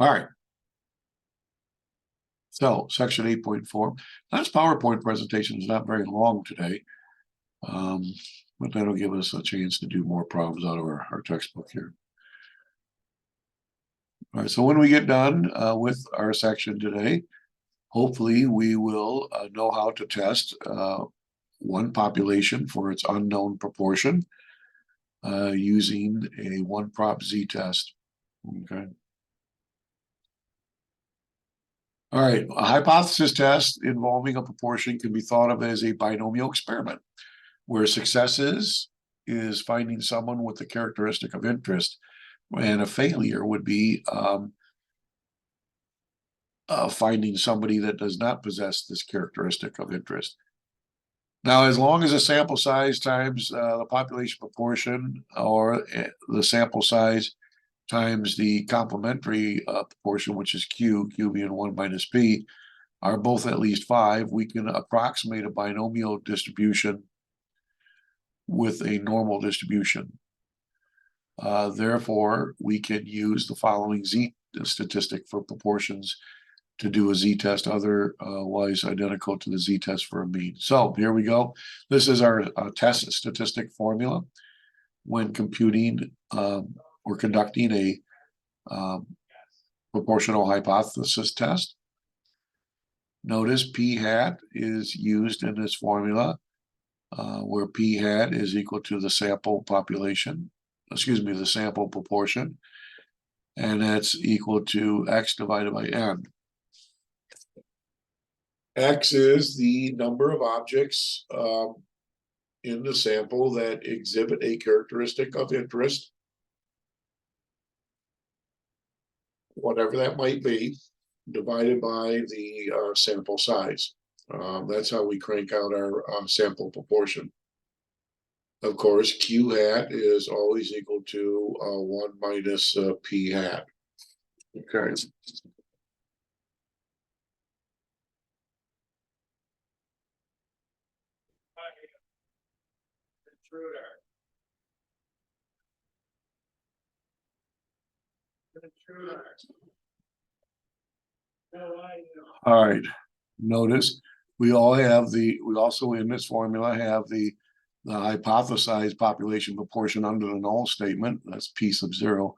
All right. So section 8.4. This PowerPoint presentation is not very long today, but that'll give us a chance to do more problems out of our textbook here. All right, so when we get done with our section today, hopefully we will know how to test one population for its unknown proportion using a one-prop z-test. Okay. All right, a hypothesis test involving a proportion can be thought of as a binomial experiment, where success is finding someone with the characteristic of interest, and a failure would be finding somebody that does not possess this characteristic of interest. Now, as long as the sample size times the population proportion, or the sample size times the complementary proportion, which is Q being 1 minus P, are both at least 5, we can approximate a binomial distribution with a normal distribution. Therefore, we can use the following z statistic for proportions to do a z-test, otherwise identical to the z-test for a mean. So here we go. This is our test statistic formula when computing or conducting a proportional hypothesis test. Notice p hat is used in this formula, where p hat is equal to the sample population, the sample proportion, and that's equal to x divided by n. X is the number of objects in the sample that exhibit a characteristic of interest, whatever that might be, divided by the sample size. That's how we crank out our sample proportion. Of course, Q hat is always equal to 1 minus P hat. Okay. All right. Notice we also in this formula have the hypothesized population proportion under the null statement, that's P sub 0,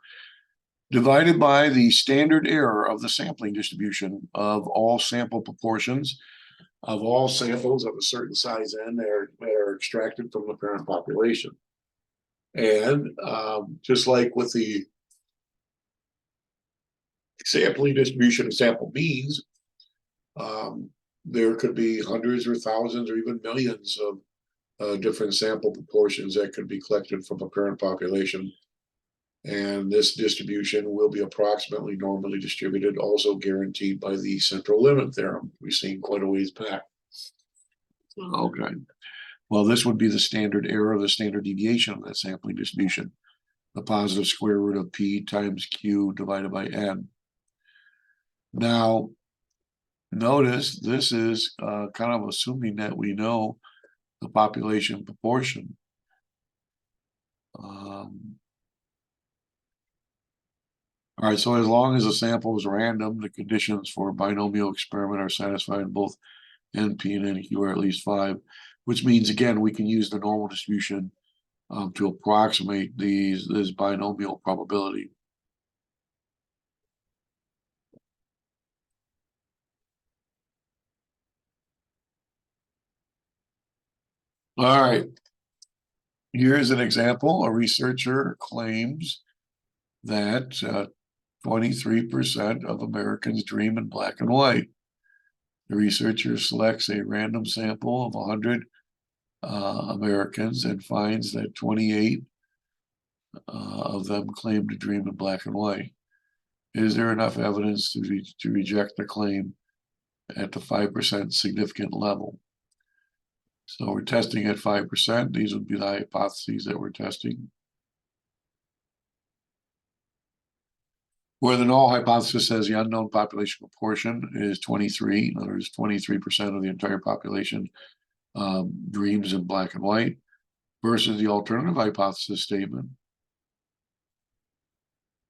divided by the standard error of the sampling distribution of all sample proportions of all samples of a certain size n that are extracted from the parent population. And just like with the sampling distribution of sample means, there could be hundreds or thousands or even millions of different sample proportions that could be collected from a parent population. And this distribution will be approximately normally distributed, also guaranteed by the central limit theorem we've seen quite a ways back. Okay. Well, this would be the standard error, the standard deviation of that sampling distribution, the positive square root of P times Q divided by N. Now, notice this is kind of assuming that we know the population proportion. All right, so as long as the sample is random, the conditions for a binomial experiment are satisfied. Both NP and NQ are at least 5, which means, again, we can use the normal distribution to approximate this binomial probability. All right, here's an example. A researcher claims that 23% of Americans dream in black and white. The researcher selects a random sample of 100 Americans and finds that 28 of them claim to dream in black and white. Is there enough evidence to reject the claim at the 5% significant level? So we're testing at 5%. These would be the hypotheses that we're testing. Where the null hypothesis says the unknown population proportion is 23, in other words, 23% of the entire population dreams in black and white, versus the alternative hypothesis statement,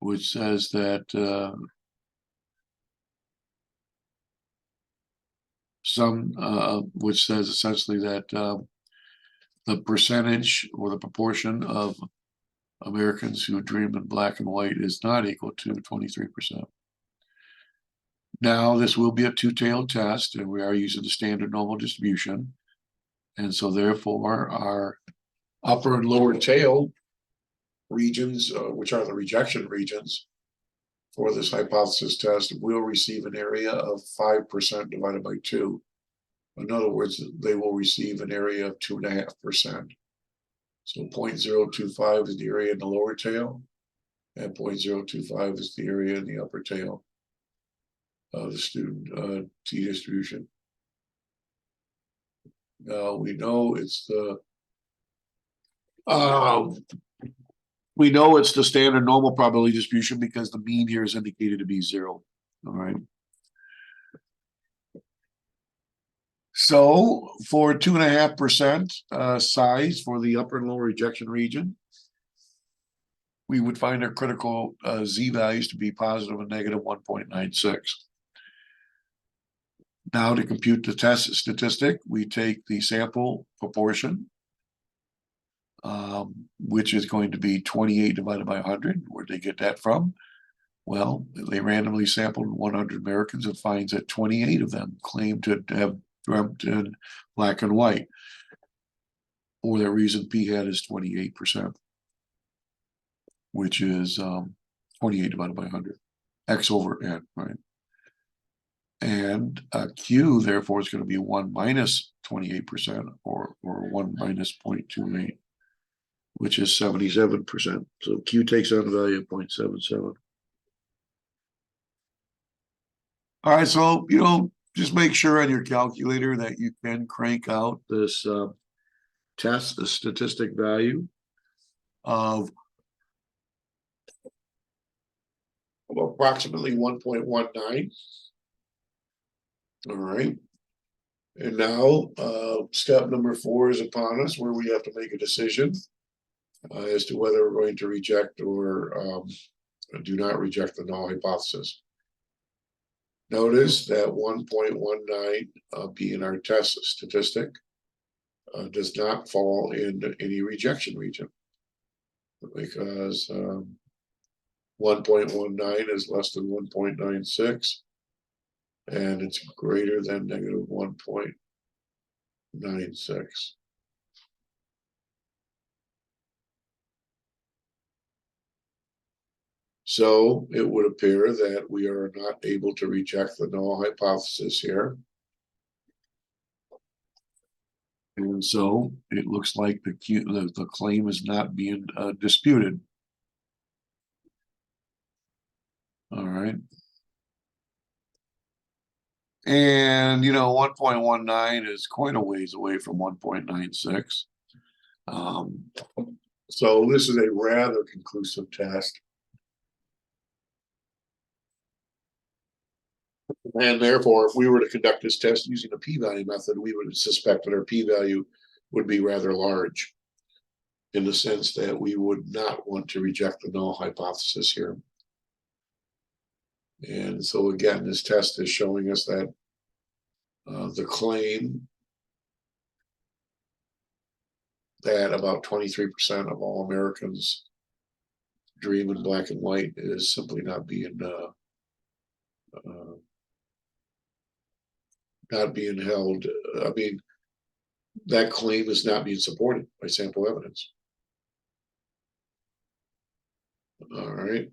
which says that which says essentially that the percentage or the proportion of Americans who dream in black and white is not equal to 23%. Now, this will be a two-tailed test, and we are using the standard normal distribution. And so therefore, our upper and lower tail regions, which are the rejection regions for this hypothesis test, will receive an area of 5% divided by 2. In other words, they will receive an area of 2.5%. So 0.025 is the area in the lower tail, and 0.025 is the area in the upper tail of the student t distribution. Now we know it's the standard normal probability distribution because the mean here is indicated to be 0. All right. So for 2.5% size for the upper and lower rejection region, we would find our critical z values to be positive and negative 1.96. Now to compute the test statistic, we take the sample proportion, which is going to be 28 divided by 100. Where'd they get that from? Well, they randomly sampled 100 Americans and finds that 28 of them claim to have dreamt in black and white. For that reason, p hat is 28%, which is 28 divided by 100, x over n, right? And q, therefore, is going to be 1 minus 28%, or 1 minus 0.28, which is 77%. So q takes on the value of 0.77. All right, so, just make sure on your calculator that you can crank out this test, the statistic value of approximately 1.19. All right. And now step number 4 is upon us, where we have to make a decision as to whether we're going to reject or do not reject the null hypothesis. Notice that 1.19 being our test statistic does not fall in any rejection region, because 1.19 is less than 1.96 and it's greater than negative 1.96. So it would appear that we are not able to reject the null hypothesis here. And so it looks like the claim is not being disputed. All right. And, 1.19 is quite a ways away from 1.96. So this is a rather conclusive test. And therefore, if we were to conduct this test using a p-value method, we would suspect that our p-value would be rather large, in the sense that we would not want to reject the null hypothesis here. And so again, this test is showing us that the claim that about 23% of all Americans dream in black and white is simply not being held. I mean, that claim is not being supported by sample evidence. All right.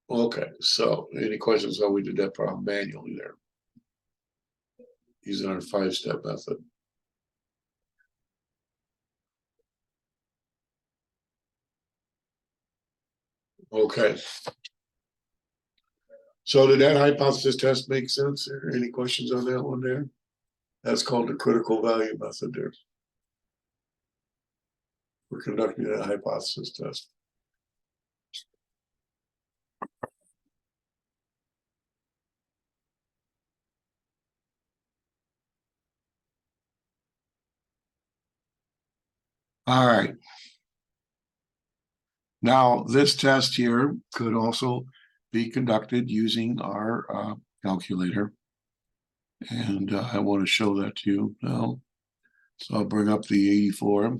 Okay, so any questions how we did that problem manually there using our 5-step method? Okay. So did that hypothesis test make sense? Any questions on that one there? That's called the critical value method there. We're conducting a hypothesis test. All right. Now, this test here could also be conducted using our calculator. And I want to show that to you now. So I'll bring up the 84.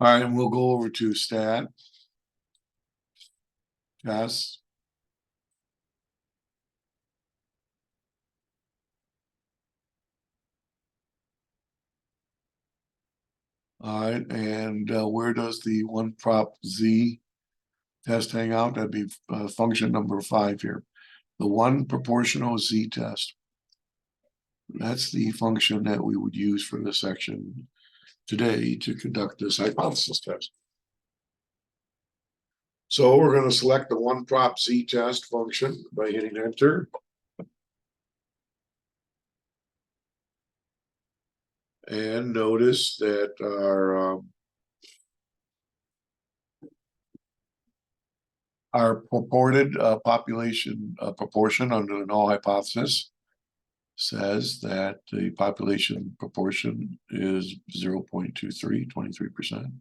All right, and we'll go over to stat, tests. All right, and where does the one prop Z test hang out? That'd be function number 5 here. The one proportional Z test. That's the function that we would use for this section today to conduct this hypothesis test. So we're going to select the one prop Z test function by hitting enter. And notice that our purported population proportion under the null hypothesis says that the population proportion is 0.23, 23%.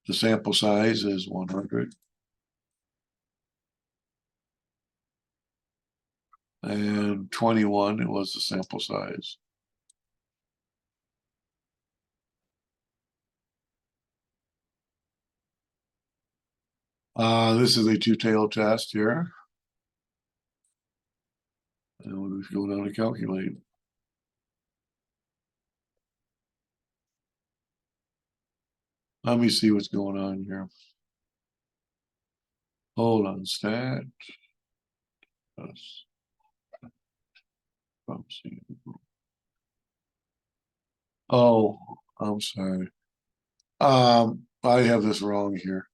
The sample size is 100. And 21, it was the sample size. This is a two-tailed test here. And we'll just go down to calculate. Let me see what's going on here. Hold on, stat. Yes. Oh, I'm sorry. I have this wrong here.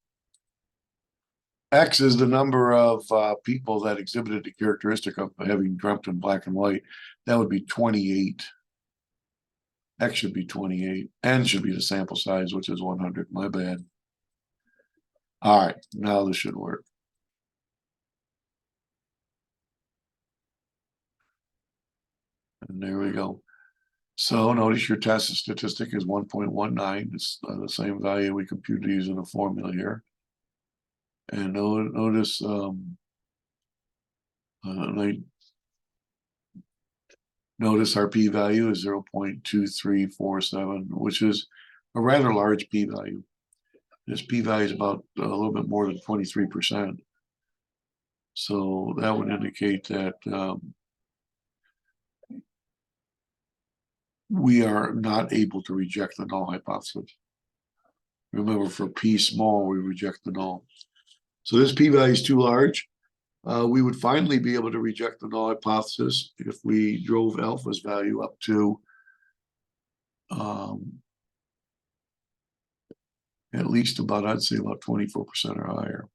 X is the number of people that exhibited the characteristic of having dreamt in black and white. That would be 28. X should be 28. N should be the sample size, which is 100. My bad. All right, now this should work. And there we go. So notice your test statistic is 1.19. It's the same value we computed using the formula here. And notice notice our p-value is 0.2347, which is a rather large p-value. This p-value is about a little bit more than 23%. So that would indicate that we are not able to reject the null hypothesis. Remember, for p small, we reject the null. So this p-value is too large. We would finally be able to reject the null hypothesis if we drove alpha's value up to at least about, I'd say about 24% or higher.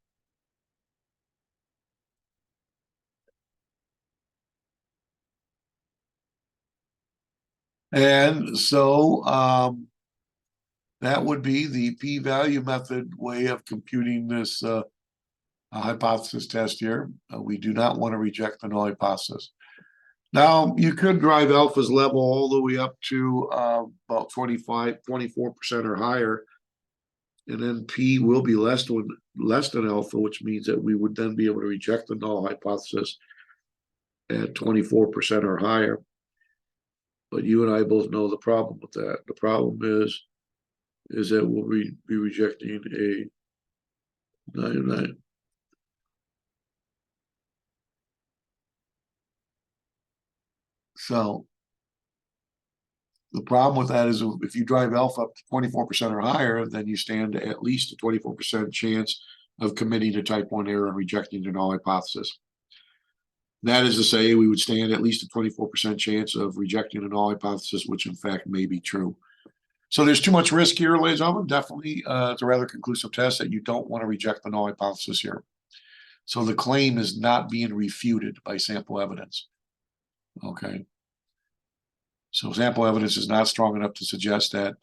And so that would be the p-value method way of computing this hypothesis test here. We do not want to reject the null hypothesis. Now, you could drive alpha's level all the way up to about 24% or higher, and then p will be less than alpha, which means that we would then be able to reject the null hypothesis at 24% or higher. But you and I both know the problem with that. The problem is that we'll be rejecting a 99. So the problem with that is if you drive alpha up to 24% or higher, then you stand at least a 24% chance of committing a type 1 error and rejecting the null hypothesis. That is to say, we would stand at least a 24% chance of rejecting the null hypothesis, which in fact may be true. So there's too much risk here, ladies and gentlemen. Definitely, it's a rather conclusive test that you don't want to reject the null hypothesis here. So the claim is not being refuted by sample evidence. Okay. So sample evidence is not strong enough to suggest that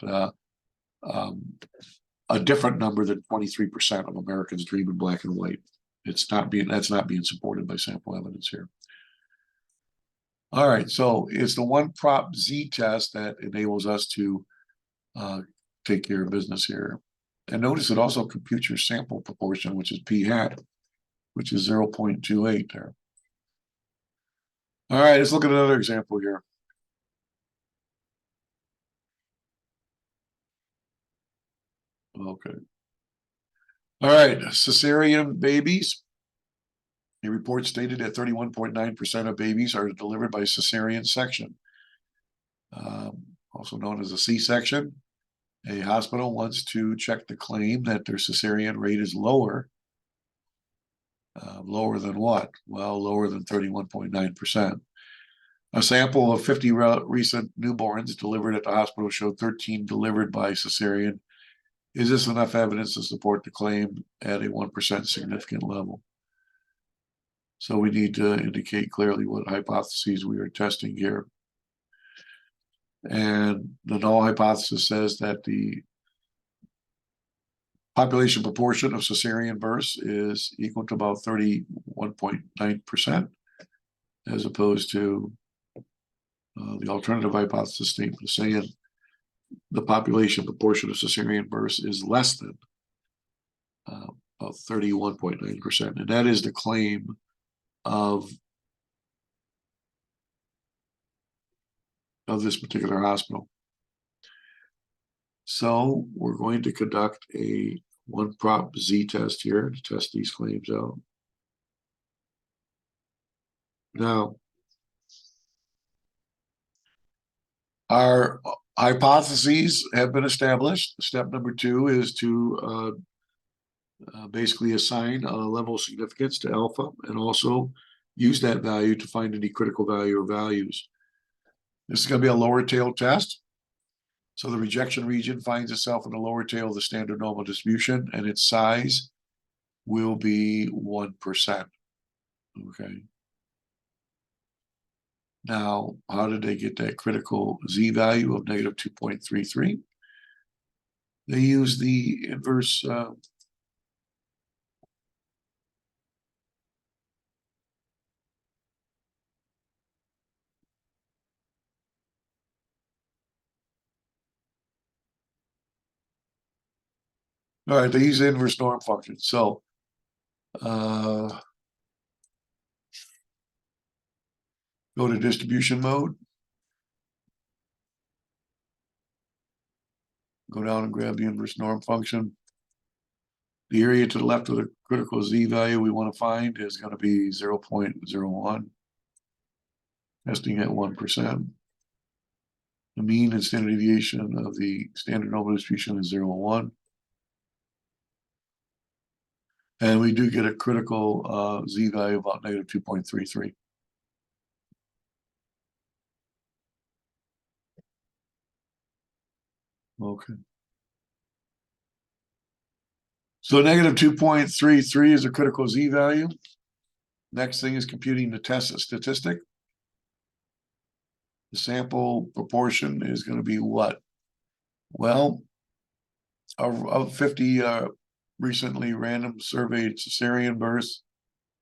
a different number than 23% of Americans dream in black and white. That's not being supported by sample evidence here. All right, so it's the one prop Z test that enables us to take care of business here. And notice it also computes your sample proportion, which is P hat, which is 0.28 there. All right, let's look at another example here. Okay. All right, cesarean babies. A report stated that 31.9% of babies are delivered by cesarean section, also known as a C-section. A hospital wants to check the claim that their cesarean rate is lower. Lower than what? Well, lower than 31.9%. A sample of 50 recent newborns delivered at the hospital showed 13 delivered by cesarean. Is this enough evidence to support the claim at a 1% significant level? So we need to indicate clearly what hypotheses we are testing here. And the null hypothesis says that the population proportion of cesarean births is equal to about 31.9%, as opposed to the alternative hypothesis statement saying the population proportion of cesarean births is less than about 31.9%. And that is the claim of this particular hospital. So we're going to conduct a one prop Z test here to test these claims out. Now, our hypotheses have been established. Step number 2 is to basically assign a level of significance to alpha and also use that value to find any critical value or values. This is going to be a lower tail test. So the rejection region finds itself in the lower tail of the standard normal distribution, and its size will be 1%. Okay. Now, how did they get that critical Z value of negative 2.33? They use the inverse all right, they use the inverse norm function. So go to distribution mode. Go down and grab the inverse norm function. The area to the left of the critical Z value we want to find is going to be 0.01, testing at 1%. The mean and standard deviation of the standard normal distribution is 0.1. And we do get a critical Z value of about negative 2.33. Okay. So negative 2.33 is a critical Z value. Next thing is computing the test statistic. The sample proportion is going to be what? Well, of 50 recently random surveyed cesarean births,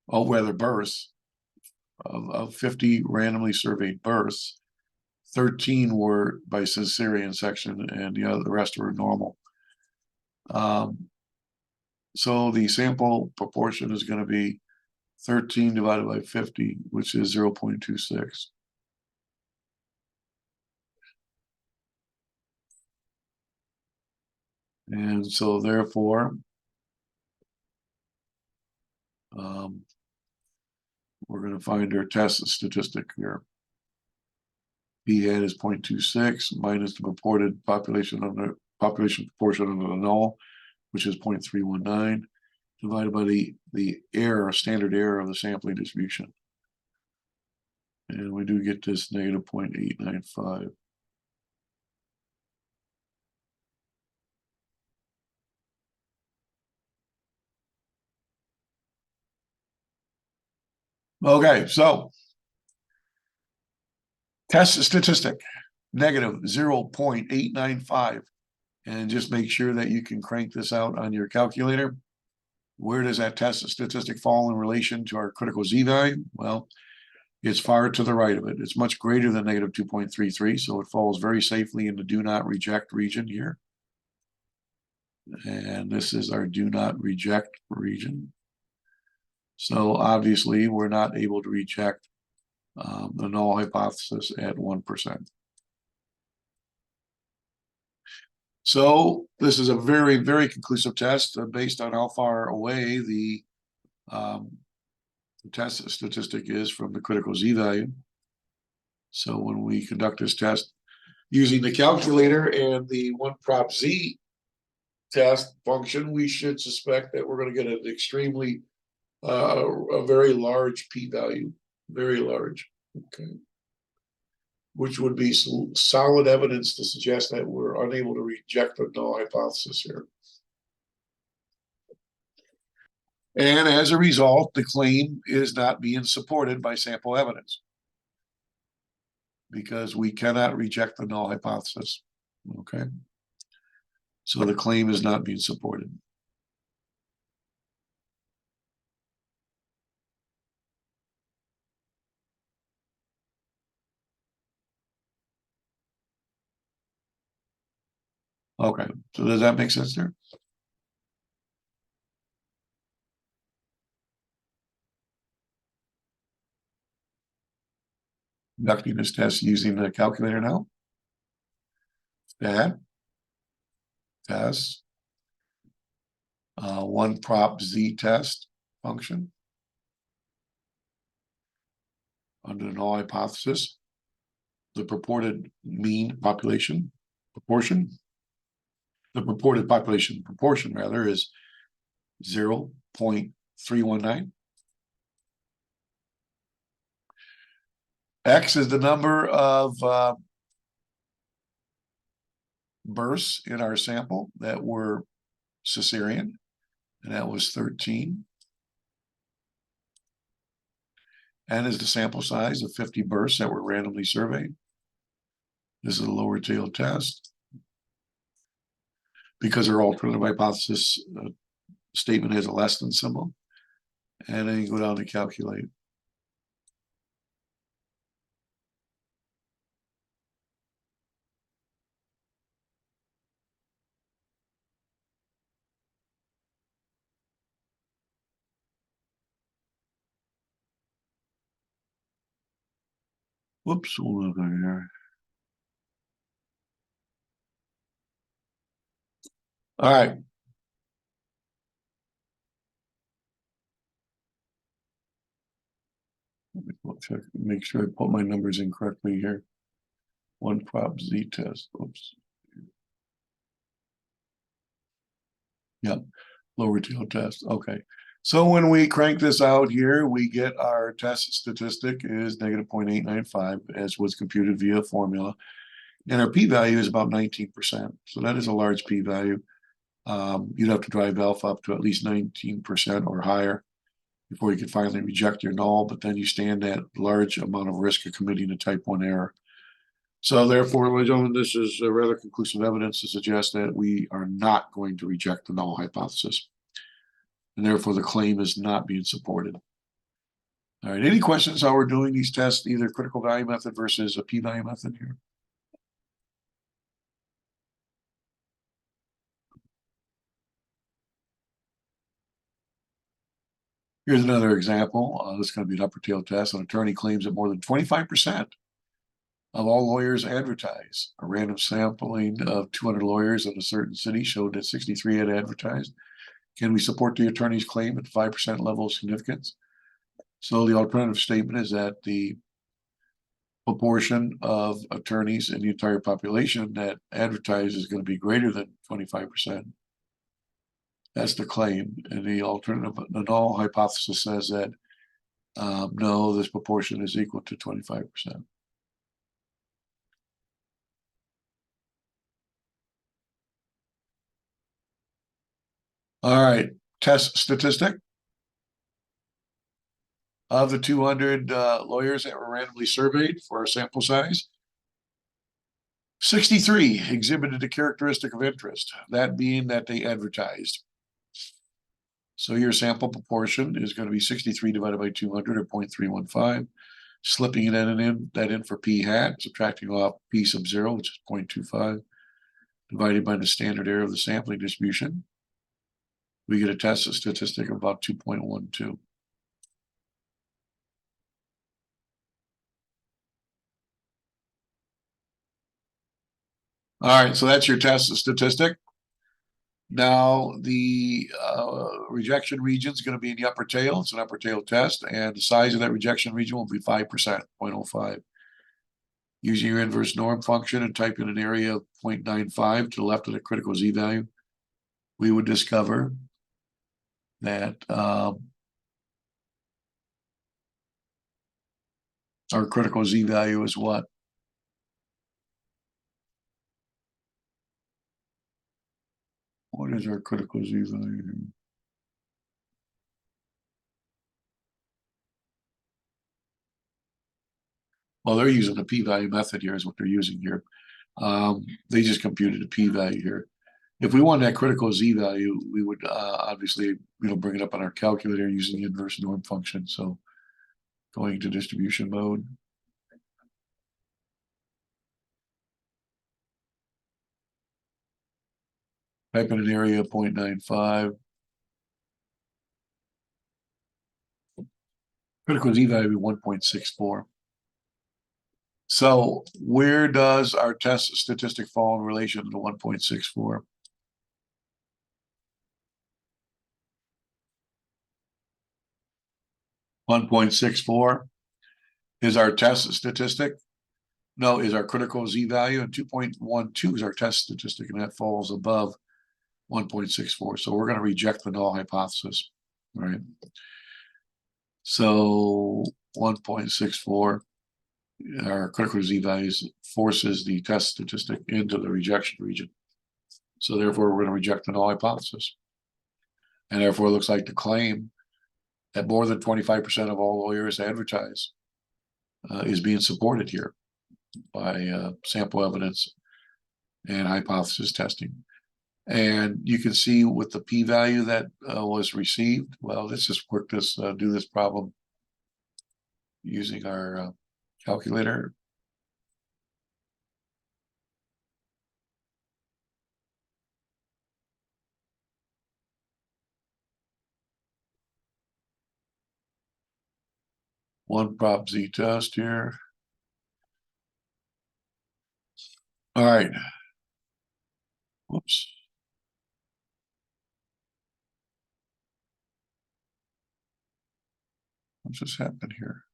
births, of 50 randomly surveyed births, 13 were by cesarean section and the rest were normal. So the sample proportion is going to be 13 divided by 50, which is 0.26. And so therefore, we're going to find our test statistic here. P hat is 0.26 minus the purported population proportion under the null, which is 0.319, divided by the error, standard error of the sampling distribution. And we do get this negative 0.895. Okay, so test statistic, negative 0.895. And just make sure that you can crank this out on your calculator. Where does that test statistic fall in relation to our critical Z value? Well, It's far to the right of it. It's much greater than negative 2.33, so it falls very safely in the do not reject region here. And this is our do not reject region. So obviously, we're not able to reject the null hypothesis at 1%. So this is a very, very conclusive test based on how far away the test statistic is from the critical z-value. So when we conduct this test using the calculator and the one prop z test function, we should suspect that we're going to get an extremely a very large p-value, very large, okay, which would be solid evidence to suggest that we're unable to reject the null hypothesis here. And as a result, the claim is not being supported by sample evidence because we cannot reject the null hypothesis, okay? So the claim is not being supported. Okay, so does that make sense there? Conducting this test using the calculator now. That test, one prop z test function under the null hypothesis, the purported mean population proportion, the purported population proportion rather is 0.319. X is the number of births in our sample that were cesarean, and that was 13. N is the sample size of 50 births that were randomly surveyed. This is a lower tail test. Because our alternative hypothesis statement has a less than symbol. And then you go down to calculate. Whoops, we'll look over here. All right. Check, make sure I put my numbers in correctly here. One prop z test. Oops. Yep, lower tail test. Okay. So when we crank this out here, we get our test statistic is negative 0.895 as was computed via formula. And our p-value is about 19%. So that is a large p-value. You'd have to drive alpha up to at least 19% or higher before you can finally reject your null, but then you stand that large amount of risk of committing a type 1 error. So therefore, ladies and gentlemen, this is a rather conclusive evidence to suggest that we are not going to reject the null hypothesis. And therefore, the claim is not being supported. All right, any questions how we're doing these tests, either critical value method versus a p-value method here? Here's another example. This is going to be an upper tail test. An attorney claims that more than 25% of all lawyers advertise. A random sampling of 200 lawyers in a certain city showed that 63 had advertised. Can we support the attorney's claim at 5% level of significance? So the alternative statement is that the proportion of attorneys in the entire population that advertise is going to be greater than 25%. That's the claim. And the alternative, the null hypothesis says that no, this proportion is equal to 25%. All right, test statistic. Of the 200 lawyers that were randomly surveyed for our sample size, 63 exhibited a characteristic of interest, that being that they advertised. So your sample proportion is going to be 63 divided by 200 or 0.315. slipping that in for p hat, subtracting off p sub 0, which is 0.25, divided by the standard error of the sampling distribution, we get a test statistic of about 2.12. All right, so that's your test statistic. Now, the rejection region is going to be in the upper tail. It's an upper tail test, and the size of that rejection region will be 5%, 0.05. Using your inverse norm function and type in an area of 0.95 to the left of the critical z-value, we would discover that our critical z-value is what? What is our critical z-value here? Well, they're using the p-value method here is what they're using here. They just computed a p-value here. If we want that critical z-value, we would obviously bring it up on our calculator using the inverse norm function. So going to distribution mode. Type in an area of 0.95. Critical z-value would be 1.64. So where does our test statistic fall in relation to 1.64? .64 is our test statistic. No, is our critical z-value, and 2.12 is our test statistic, and that falls above 1.64. So we're going to reject the null hypothesis, right? So 1.64, our critical z-values forces the test statistic into the rejection region. So therefore, we're going to reject the null hypothesis. And therefore, it looks like the claim that more than 25% of all lawyers advertise is being supported here by sample evidence and hypothesis testing. And you can see with the p-value that was received. Well, let's just do this problem using our calculator. One prop z test here. All right. Whoops. What just happened here?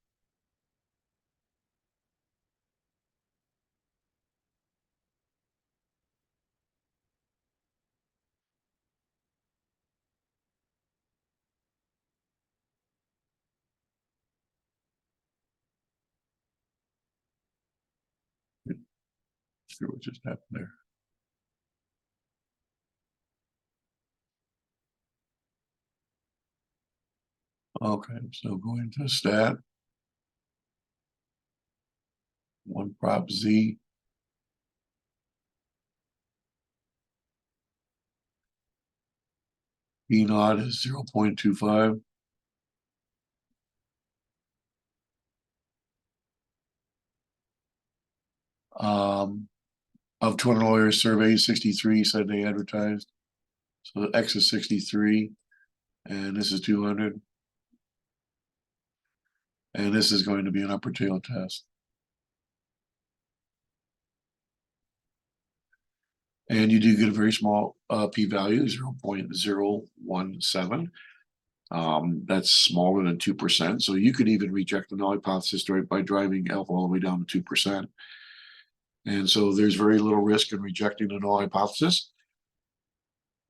See what just happened there. Okay, so going to stat. One prop z. P naught is 0.25. Of 200 lawyers surveyed, 63 said they advertised. So the X is 63, and this is 200. And this is going to be an upper tail test. And you do get a very small p-value, 0.017. That's smaller than 2%. So you could even reject the null hypothesis by driving alpha all the way down to 2%. And so there's very little risk in rejecting the null hypothesis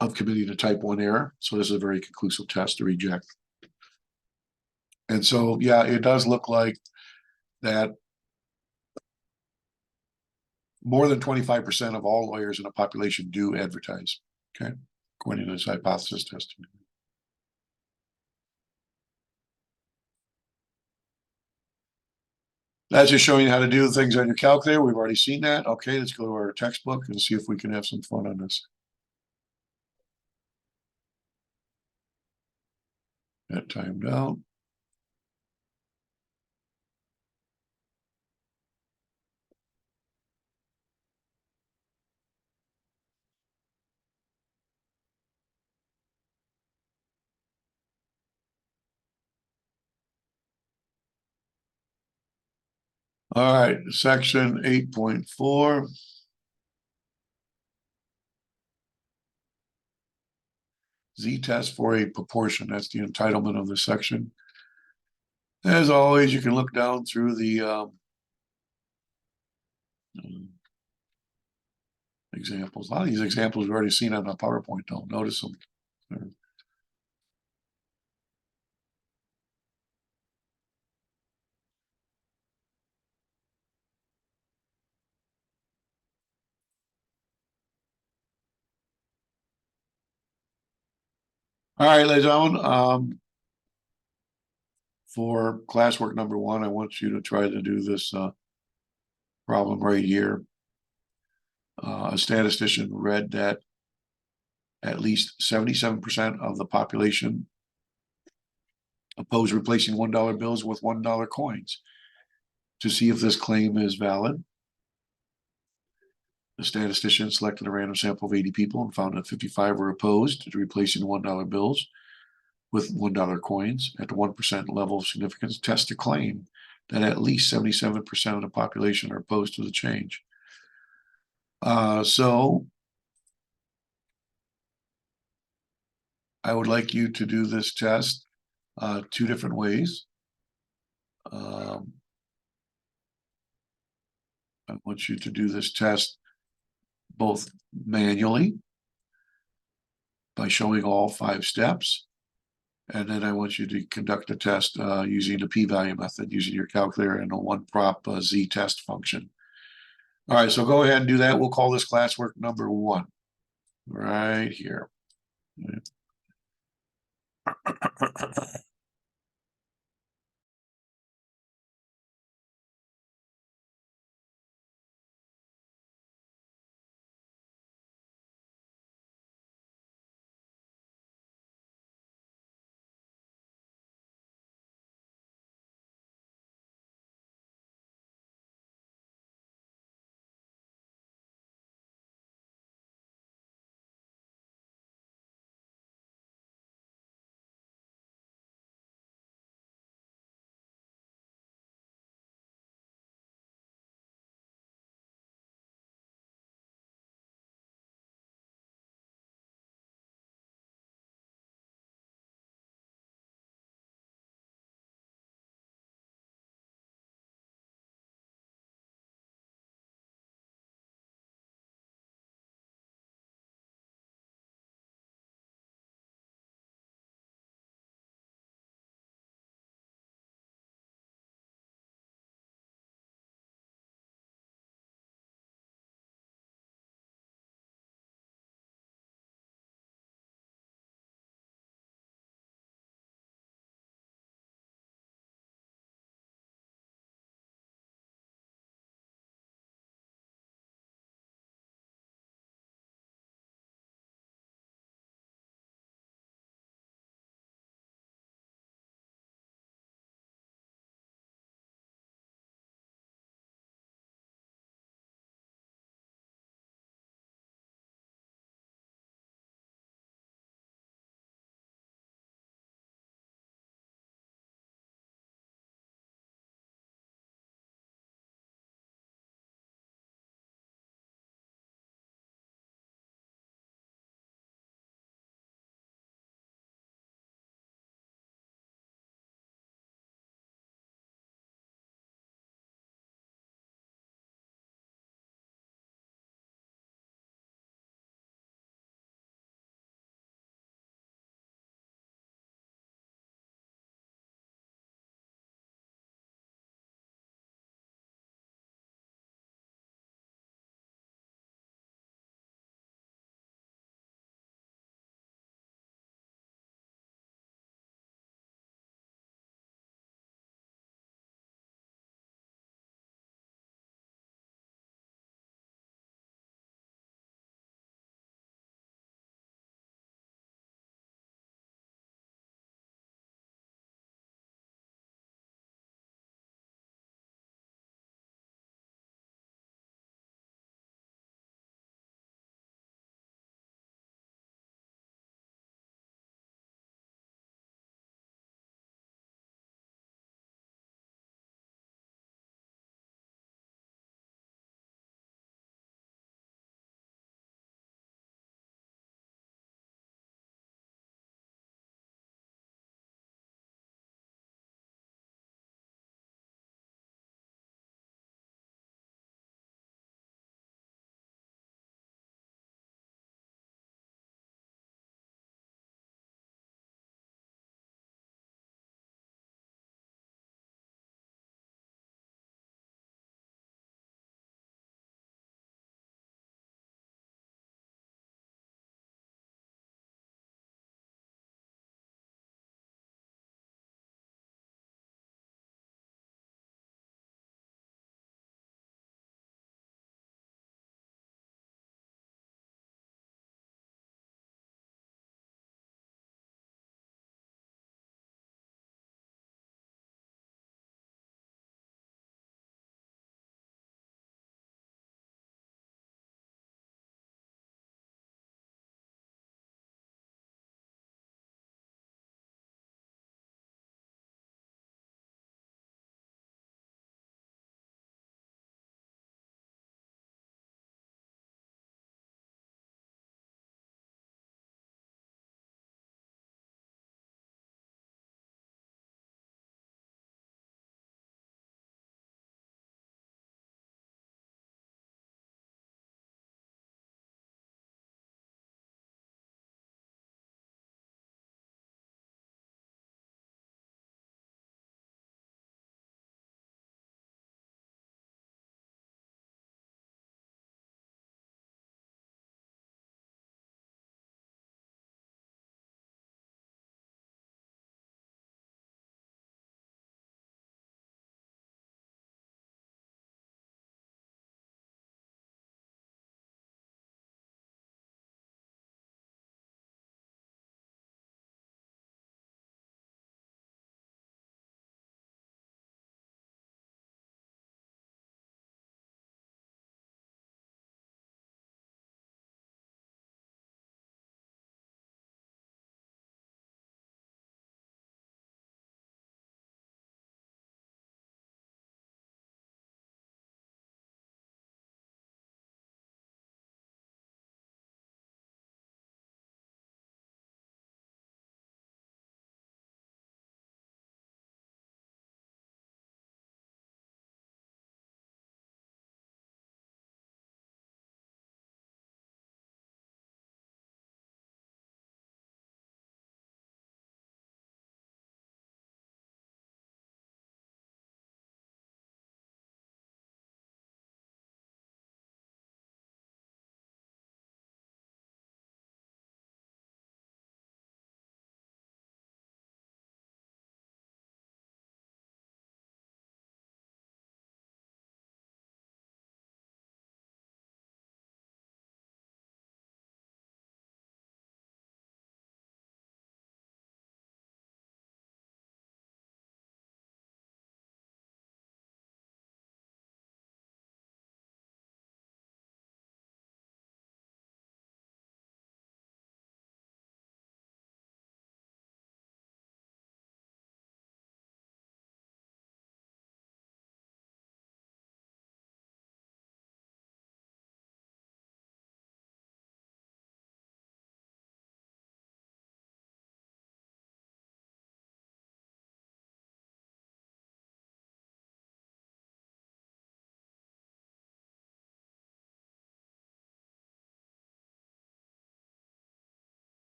of committing a type 1 error. So this is a very conclusive test to reject. And so, yeah, it does look like that more than 25% of all lawyers in the population do advertise, okay, according to this hypothesis testing. That's just showing you how to do things on your calculator. We've already seen that. Okay, let's go to our textbook and see if we can have some fun on this. That timed out. All right, section 8.4. Z-test for a proportion. That's the entitlement of the section. As always, you can look down through the examples. A lot of these examples we've already seen on the PowerPoint. Don't notice them. All right, ladies and gentlemen, for classwork number 1, I want you to try to do this problem right here. A statistician read that at least 77% of the population oppose replacing $1 bills with $1 coins. To see if this claim is valid, the statistician selected a random sample of 80 people and found that 55 were opposed to replacing $1 bills with $1 coins. At the 1% level of significance, test the claim that at least 77% of the population are opposed to the change. So I would like you to do this test 2 different ways. I want you to do this test both manually by showing all 5 steps, and then I want you to conduct a test using the p-value method, using your calculator and a 1-prop z-test function. All right, so go ahead and do that. We'll call this classwork number 1 right here.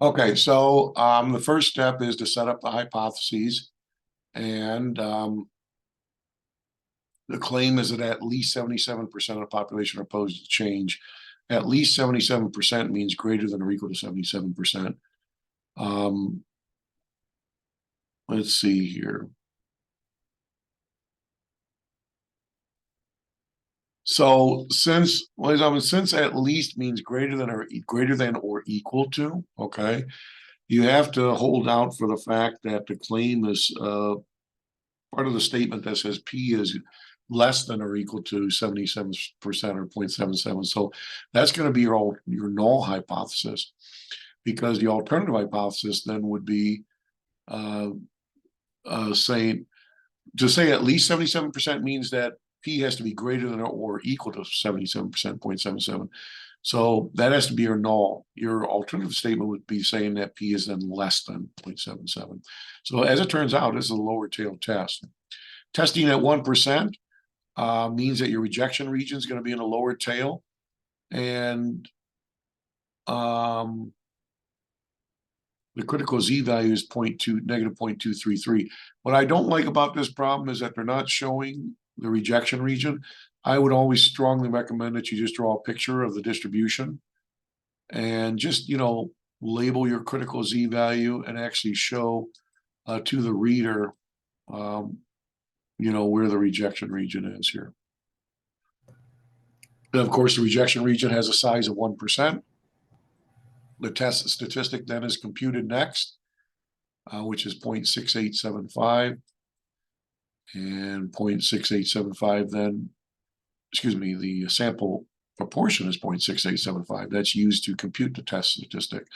Okay, so the first step is to set up the hypotheses, and the claim is that at least 77% of the population are opposed to change. At least 77% means greater than or equal to 77%. Let's see here. So since, ladies and gentlemen, since at least means greater than or equal to, okay, you have to hold out for the fact that the claim is part of the statement that says P is less than or equal to 77% or 0.77. So that's going to be your null hypothesis, because the alternative hypothesis then would be saying, to say at least 77% means that P has to be greater than or equal to 77%, 0.77. So that has to be your null. Your alternative statement would be saying that P is then less than 0.77. So as it turns out, this is a lower tail test. Testing at 1% means that your rejection region is going to be in a lower tail. And the critical Z value is negative 0.233. What I don't like about this problem is that they're not showing the rejection region. I would always strongly recommend that you just draw a picture of the distribution and just, label your critical Z value and actually show to the reader, where the rejection region is here. And of course, the rejection region has a size of 1%. The test statistic then is computed next, which is 0.6875. And 0.6875 then, the sample proportion is 0.6875. That's used to compute the test statistic,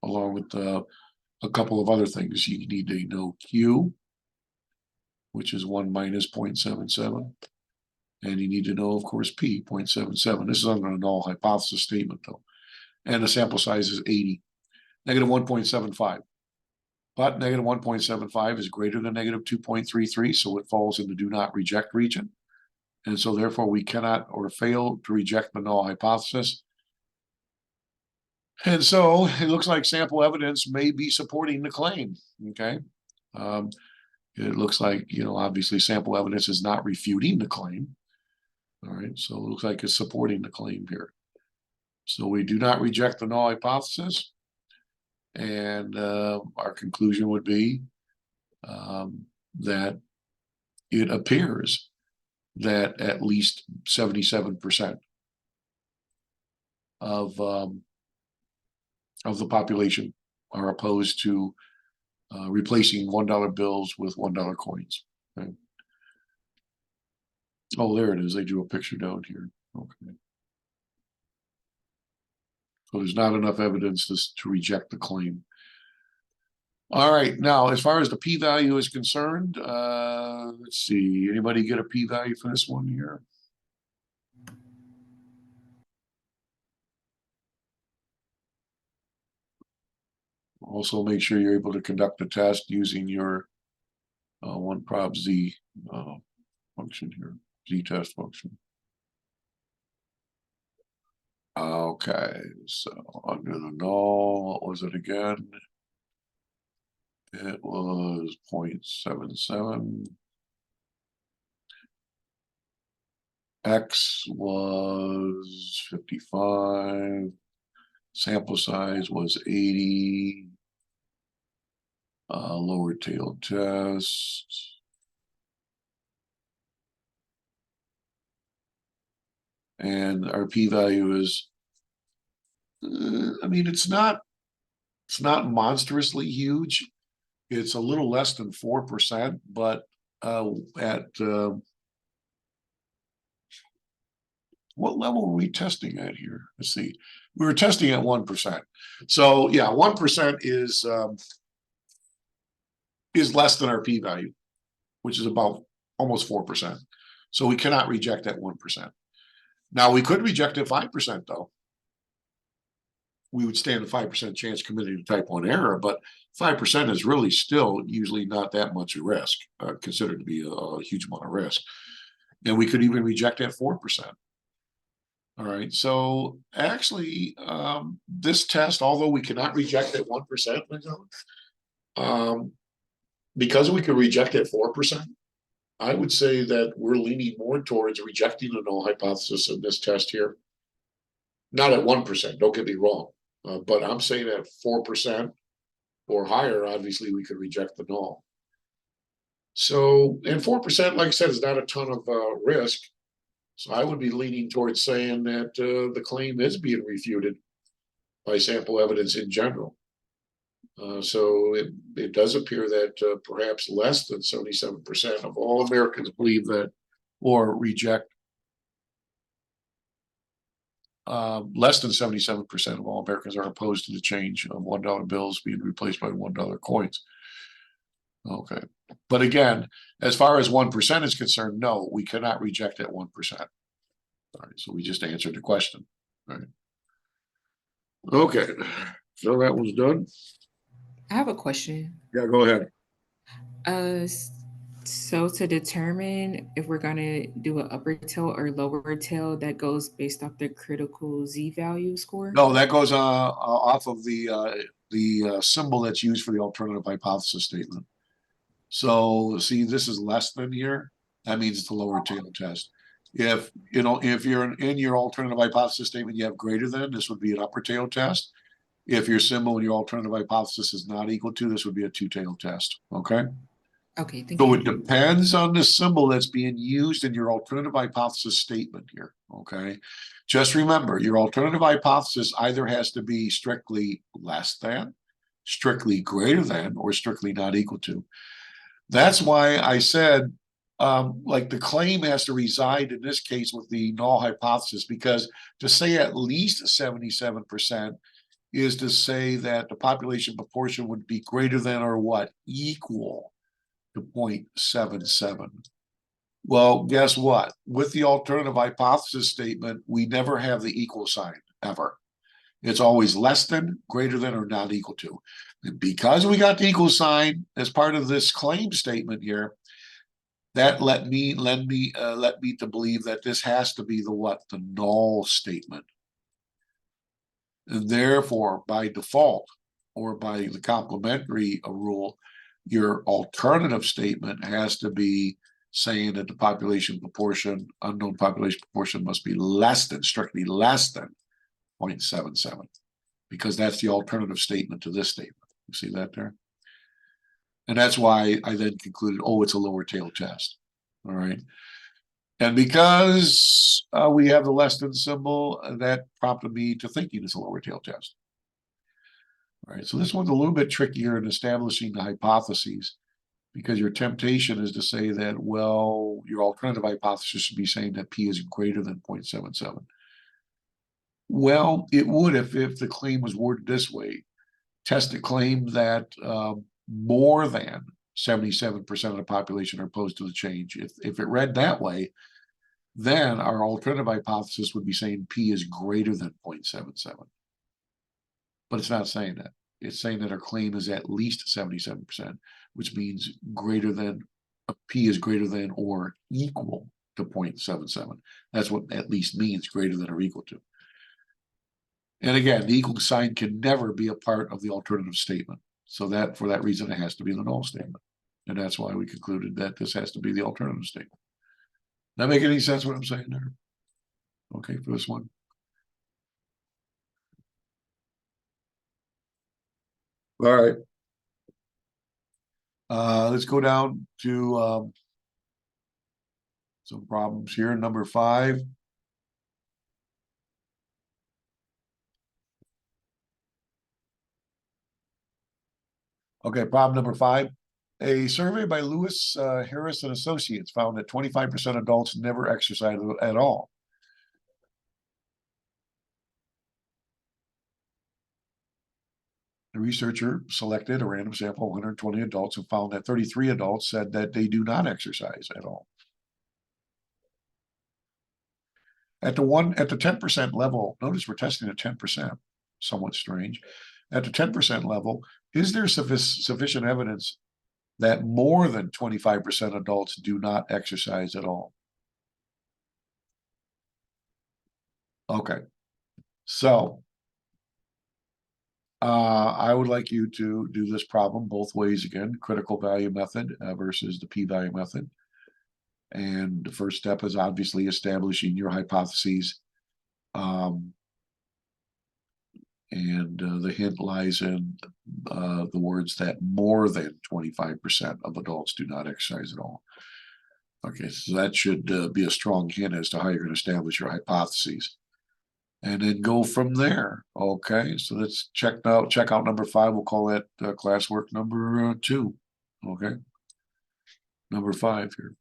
along with a couple of other things. You need to know Q, which is 1 minus 0.77. And you need to know, of course, P, 0.77. This is under a null hypothesis statement, though. And the sample size is 80, negative 1.75. But negative 1.75 is greater than negative 2.33, so it falls in the do not reject region. And so therefore we cannot or fail to reject the null hypothesis. And so it looks like sample evidence may be supporting the claim, okay? It looks like, obviously sample evidence is not refuting the claim. All right, so it looks like it's supporting the claim here. So we do not reject the null hypothesis. And our conclusion would be that it appears that at least 77% of the population are opposed to replacing $1 bills with $1 coins. Okay. Oh, there it is. They drew a picture down here. Okay. So there's not enough evidence to reject the claim. All right, now as far as the p-value is concerned, let's see, anybody get a p-value for this one here? Also make sure you're able to conduct the test using your one prob Z function here, Z-test function. Okay, so under the null, what was it again? It was 0.77. X was 55. Sample size was 80. Lower tail test. And our p-value is, it's not monstrously huge. It's a little less than 4%, but at what level were we testing at here? Let's see. We were testing at 1%. So yeah, 1% is less than our p-value, which is about almost 4%. So we cannot reject that 1%. Now we could reject it 5% though. We would stand a 5% chance committing a type 1 error, but 5% is really still usually not that much a risk, considered to be a huge amount of risk. And we could even reject at 4%. All All right, so actually, this test, although we cannot reject it 1%, because we could reject it 4%, I would say that we're leaning more towards rejecting the null hypothesis in this test here. Not at 1%, don't get me wrong, but I'm saying at 4% or higher, obviously we could reject the null. So, and 4%, like I said, is not a ton of risk. So I would be leaning towards saying that the claim is being refuted by sample evidence in general. So it does appear that perhaps less than 77% of all Americans believe that or reject. Less than 77% of all Americans are opposed to the change of $1 bills being replaced by $1 coins. Okay. But again, as far as 1% is concerned, no, we cannot reject at 1%. All right, so we just answered the question. All right. Okay, so that was done. I have a question. Yeah, go ahead. So to determine if we're gonna do an upper tail or lower tail, that goes based off the critical z-value score? No, that goes off of the symbol that's used for the alternative hypothesis statement. So see, this is less than here. That means it's a lower tail test. If if you're in your alternative hypothesis statement, you have greater than, this would be an upper tail test. If your symbol in your alternative hypothesis is not equal to, this would be a two-tailed test. Okay. Okay, thank So you. it depends on the symbol that's being used in your alternative hypothesis statement here. Okay. Just remember, your alternative hypothesis either has to be strictly less than, strictly greater than, or strictly not equal to. That's why I said, like the claim has to reside in this case with the null hypothesis, because to say at least 77% is to say that the population proportion would be greater than or what? Equal to 0.77. Well, guess what? With the alternative hypothesis statement, we never have the equal sign, ever. It's always less than, greater than, or not equal to. And because we got the equal sign as part of this claim statement here, that led me to believe that this has to be the what? The null statement. And therefore, by default, or by the complementary rule, your alternative statement has to be saying that the population proportion, unknown population proportion, must be less than, strictly less than 0.77, because that's the alternative statement to this statement. You see that there? And that's why I then concluded, oh, it's a lower tail test. All right. And because we have the less than symbol, that prompted me to thinking it's a lower tail test. All right, so this one's a little bit trickier in establishing the hypotheses, because your temptation is to say that, well, your alternative hypothesis should be saying that P is greater than 0.77. Well, it would if the claim was worded this way. Test a claim that more than 77% of the population are opposed to the change. If it read that way, then our alternative hypothesis would be saying P is greater than 0.77. But it's not saying that. It's saying that our claim is at least 77%, which means greater than, P is greater than or equal to 0.77. That's what at least means, greater than or equal to. And again, the equal sign can never be a part of the alternative statement. So that, for that reason, it has to be the null statement. And that's why we concluded that this has to be the alternative statement. That make any sense what I'm saying there? Okay, for this one. All right. Let's go down to some problems here. Number 5. Okay, problem number 5. A survey by Lewis, Harris, and Associates found that 25% of adults never exercise at all. The researcher selected a random sample of 120 adults and found that 33 adults said that they do not exercise at all. At the 10% level, notice we're testing at 10%, somewhat strange. At the 10% level, is there sufficient evidence that more than 25% adults do not exercise at all? Okay, so I would like you to do this problem both ways again, critical value method versus the p-value method. And the first step is obviously establishing your hypotheses. And the hint lies in the words that more than 25% of adults do not exercise at all. Okay, so that should be a strong hint as to how you're going to establish your hypotheses. And then go from there. Okay, so let's check out number 5. We'll call that classwork number 2. Okay, number 5 here.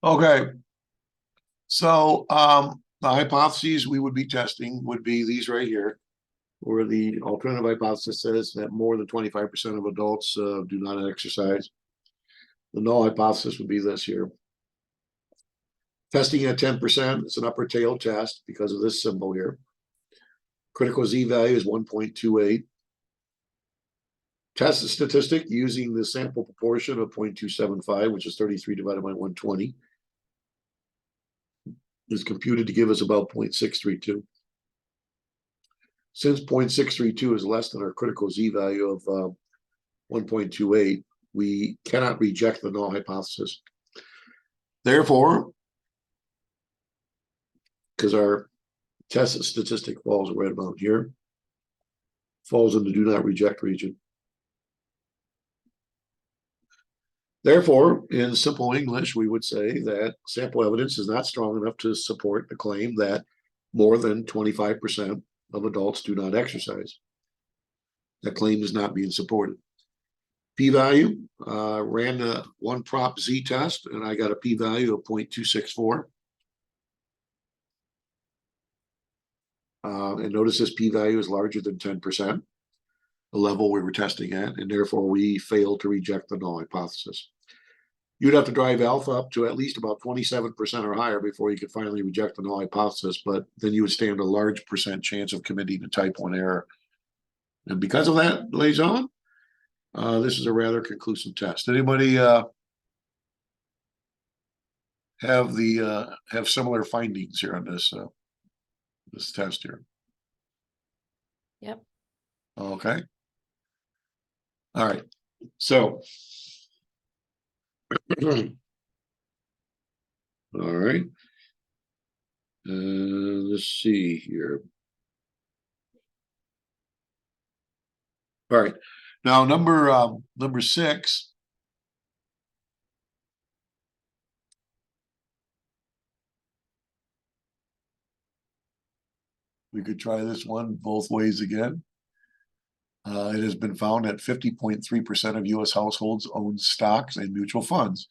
Okay, so the hypotheses we would be testing would be these right here, where the alternative hypothesis says that more than 25% of adults do not exercise. The null hypothesis would be this here. Testing at 10%, it's an upper tail test because of this symbol here. Critical Z value is 1.28. Test statistic using the sample proportion of 0.275, which is 33 divided by 120, is computed to give us about 0.632. Since 0.632 is less than our critical Z value of 1.28, we cannot reject the null hypothesis. Therefore, because our test statistic falls right about here, falls in the do not reject region. Therefore, in simple English, we would say that sample evidence is not strong enough to support the claim that more than 25% of adults do not exercise. That claim is not being supported. P-value, ran the one prop Z test, and I got a p-value of 0.264. And notice this p-value is larger than 10%, the level we were testing at, and therefore we failed to reject the null hypothesis. You'd have to drive alpha up to at least about 27% or higher before you could finally reject the null hypothesis, but then you would stand a large percent chance of committing a type 1 error. And because of that, ladies and gentlemen, this is a rather conclusive test. Anybody have similar findings here on this test here? Yep. Okay. All right. So, all right. Let's see here. All right. Now, number 6. We could try this one both ways again. It has been found that 50.3% of U.S. households own stocks and mutual funds.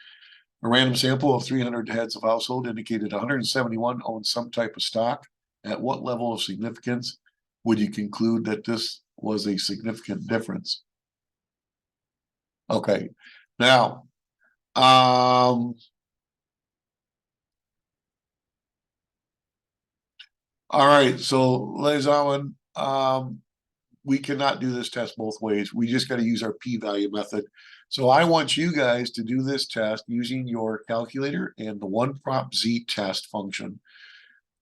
A random sample of 300 heads of household indicated 171 owned some type of stock. At what level of significance would you conclude that this was a significant difference? Okay, now, all right, so ladies and gentlemen, we cannot do this test both ways. We just got to use our p-value method. So I want you guys to do this test using your calculator and the one prop Z test function.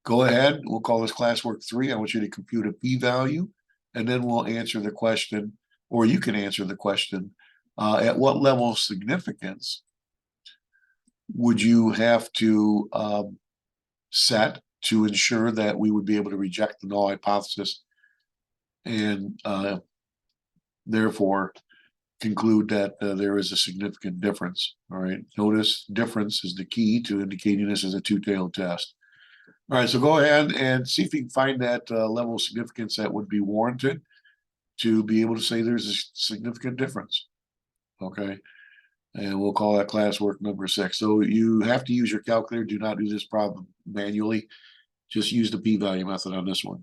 Go ahead, we'll call this classwork 3. I want you to compute a p-value, and then we'll answer the question, or you can answer the question, at what level of significance would you have to set to ensure that we would be able to reject the null hypothesis and therefore conclude that there is a significant difference. All right, notice difference is the key to indicating this is a two-tailed test. All right, so go ahead and see if you can find that level of significance that would be warranted to be able to say there's a significant difference. Okay, and we'll call that classwork number 6. So you have to use your calculator. Do not do this problem manually. Just use the p-value method on this one.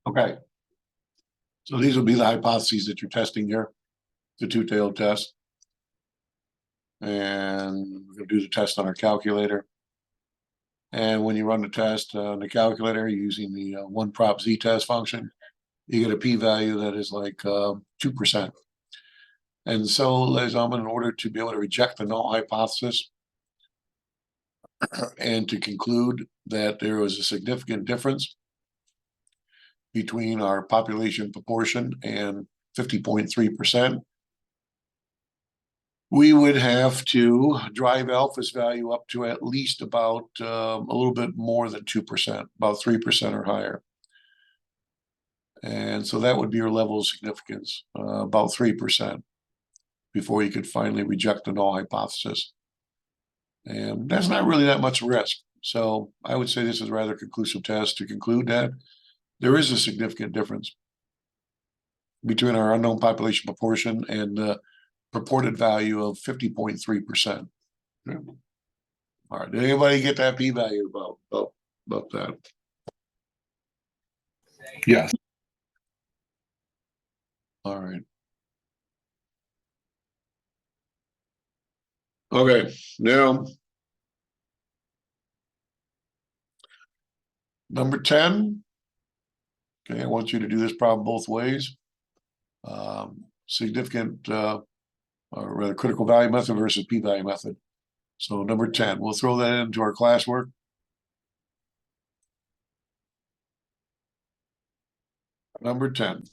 Okay. So these will be the hypotheses that you're testing here, the two-tailed test. And we're going to do the test on our calculator. And when you run the test on the calculator using the one prop z-test function, you get a p-value that is like 2%. And so, ladies and gentlemen, in order to be able to reject the null hypothesis and to conclude that there was a significant difference between our population proportion and 50.3%, we would have to drive alpha's value up to at least about a little bit more than 2%, about 3% or higher. And so that would be your level of significance, about 3%, before you could finally reject the null hypothesis. And that's not really that much risk. So I would say this is a rather conclusive test to conclude that there is a significant difference between our unknown population proportion and the purported value of 50.3%. All right, did anybody get that p-value about that? Yes. All right. Okay, now number 10. Okay, I want you to do this problem both ways. Significant or rather critical value method versus p-value method. So number 10, we'll throw that into our classwork. Number 10.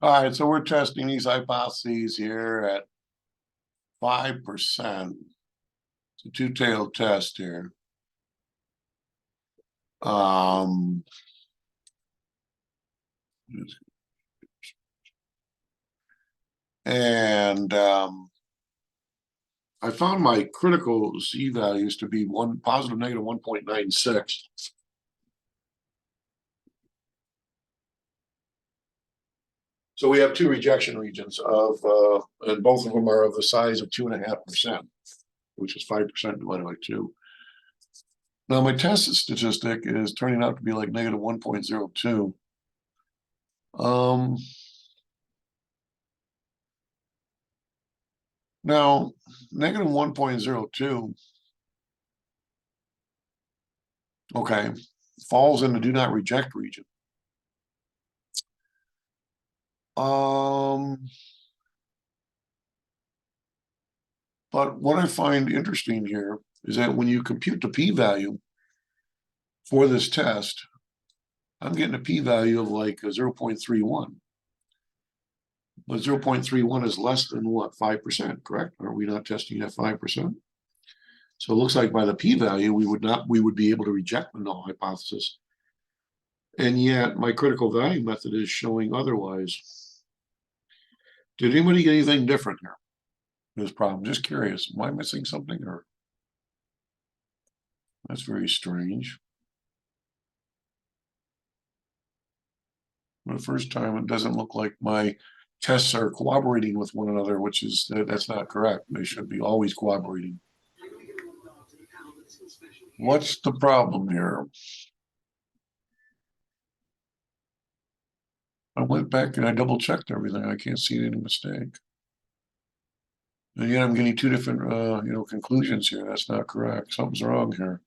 All right, so we're testing these hypotheses here at 5%. It's a two-tailed test here. And I found my critical Z values to be positive negative 1.96. So we have two rejection regions of, and both of them are of the size of 2.5%, which is 5% divided by 2. Now my test statistic is turning out to be like negative 1.02. Now negative 1.02, okay, falls in the do not reject region. But what I find interesting here is that when you compute the p-value for this test, I'm getting a p-value of like 0.31. But 0.31 is less than what, 5%, correct? Are we not testing at 5%? So it looks like by the p-value, we would be able to reject the null hypothesis. And yet my critical value method is showing otherwise. Did anybody get anything different here? This problem, just curious, am I missing something, or? That's very strange. For the first time, it doesn't look like my tests are cooperating with one another, which is, that's not correct. They should be always cooperating. What's the problem here? I went back and I double checked everything. I can't see any mistake. And yet I'm getting two different, conclusions here. That's not correct. Something's wrong here.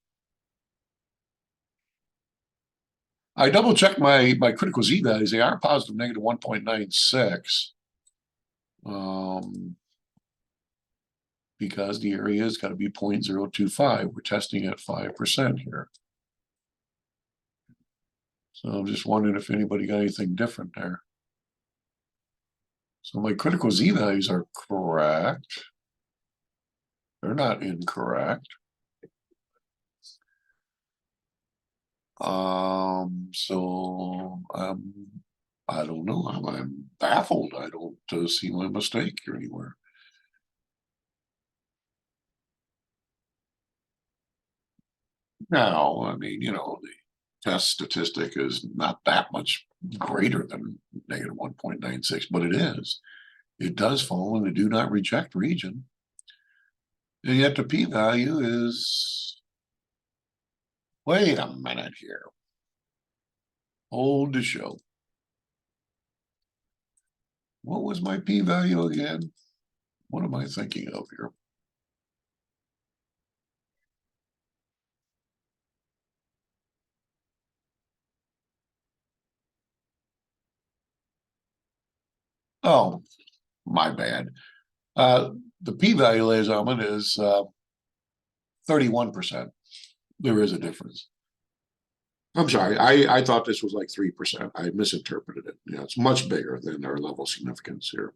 I double checked my critical Z values. They are positive negative 1.96. Because the area has got to be 0.025. We're testing at 5% here. So I'm just wondering if anybody got anything different there. So my critical Z values are correct. They're not incorrect. I don't know. I'm baffled. I don't see my mistake here anywhere. Now, I mean, the test statistic is not that much greater than negative 1.96, but it is. It does fall in the do not reject region. And yet the p-value is, wait a minute here. Hold the show. What was my p-value again? What am I thinking of here? Oh, my bad. The p-value, ladies and gentlemen, is 31%. There is a difference. I'm sorry, I thought this was like 3%. I misinterpreted it. Yeah, it's much bigger than our level of significance here.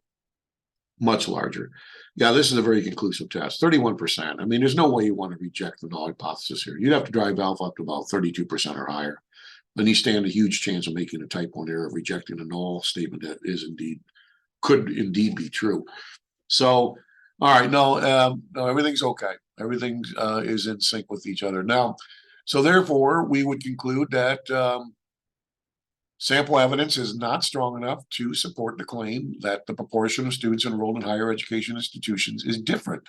Much larger. Yeah, this is a very conclusive test. 31%. I mean, there's no way you want to reject the null hypothesis here. You'd have to drive alpha up to about 32% or higher. Then you stand a huge chance of making a type 1 error of rejecting a null statement that could indeed be true. So, all right, no, everything's okay. Everything is in sync with each other. Now, so therefore, we would conclude that sample evidence is not strong enough to support the claim that the proportion of students enrolled in higher education institutions is different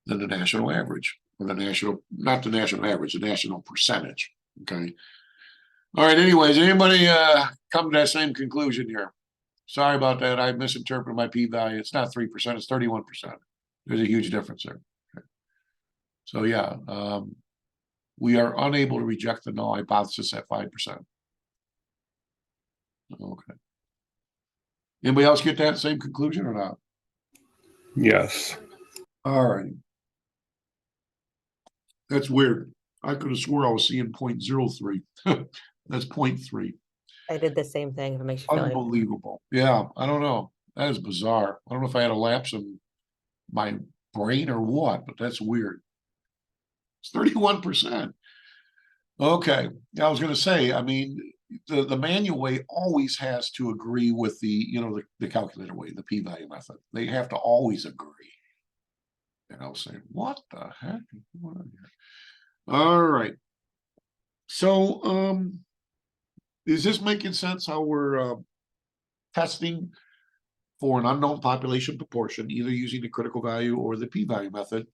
than the national average, or not the national average, the national percentage. Okay. All right. Anyways, anybody come to that same conclusion here? Sorry about that. I misinterpreted my p-value. It's not 3%, it's 31%. There's a huge difference there. Okay. So yeah, we are unable to reject the null hypothesis at 5%. Okay. Anybody else get that same conclusion or not? Yes. All right. That's weird. I could have swore I was seeing 0.03. That's 0.3. I did the same thing. If it makes you feel any better. Unbelievable. Yeah, I don't know. That is bizarre. I don't know if I had a lapse in my brain or what, but that's weird. It's 31%. Okay. I was gonna say, I mean, the manual way always has to agree with the, the calculator way, the p-value method. They have to always agree. And I was saying, what the heck is going on here? All right. So, is this making sense how we're testing for an unknown population proportion, either using the critical value or the p-value method?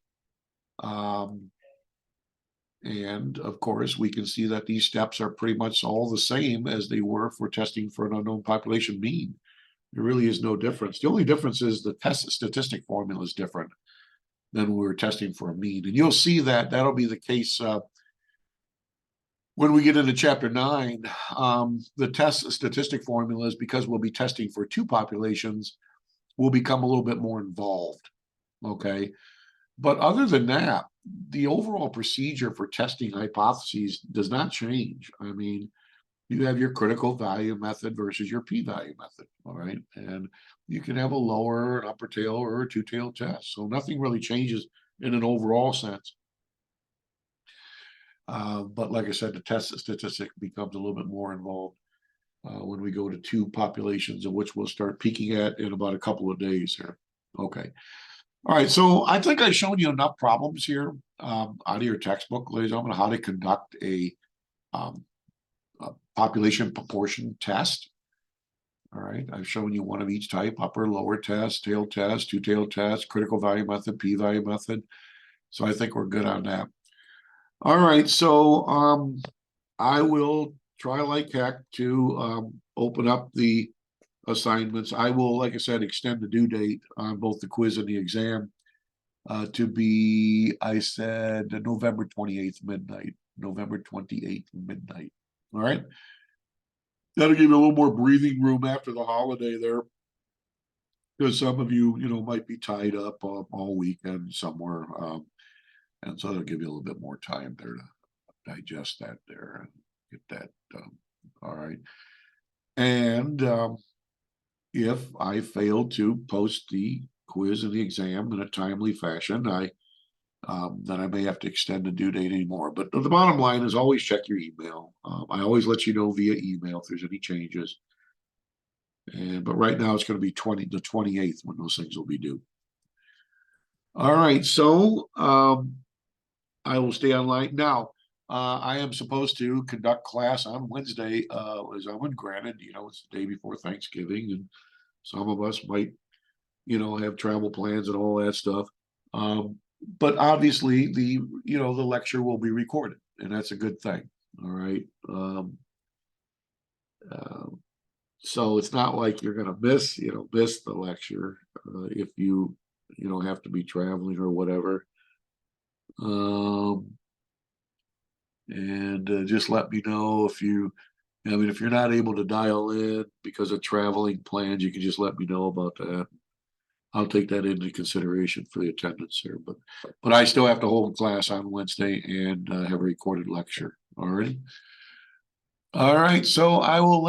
And of course, we can see that these steps are pretty much all the same as they were for testing for an unknown population mean. There really is no difference. The only difference is the test statistic formula is different than we were testing for a mean. And you'll see that that'll be the case when we get into chapter 9. The test statistic formulas, because we'll be testing for two populations, will become a little bit more involved. Okay. But other than that, the overall procedure for testing hypotheses does not change. I mean, you have your critical value method versus your p-value method, all right? And you can have a lower, an upper tail, or a two-tailed test. So nothing really changes in an overall sense. But like I said, the test statistic becomes a little bit more involved when we go to two populations, of which we'll start peeking at in about a couple of days here. Okay. All right, so I think I've shown you enough problems here out of your textbook, ladies and gentlemen, how to conduct a population proportion test. All right, I've shown you one of each type: upper, lower test, tail test, two-tail test, critical value method, p-value method. So I think we're good on that. All right, so I will try like heck to open up the assignments. I will, like I said, extend the due date on both the quiz and the exam to be, I said, November 28th midnight. November 28th midnight. All right. That'll give you a little more breathing room after the holiday there, because some of you, might be tied up all weekend somewhere, and so that'll give you a little bit more time there to digest that there and get that done. All right. And if I fail to post the quiz and the exam in a timely fashion, then I may have to extend the due date anymore. But the bottom line is always check your email. I always let you know via email if there's any changes. But right now it's going to be the 28th when those things will be due. All right, so I will stay online now. I am supposed to conduct class on Wednesday, as I'm granted, it's the day before Thanksgiving, and some of us might, have travel plans and all that stuff. But obviously the lecture will be recorded, and that's a good thing. All right. So it's not like you're going to miss the lecture if you have to be traveling or whatever. And just let me know if if you're not able to dial in because of traveling plans, you can just let me know about that. I'll take that into consideration for the attendance here, but I still have to hold class on Wednesday and have a recorded lecture. All right. So I will let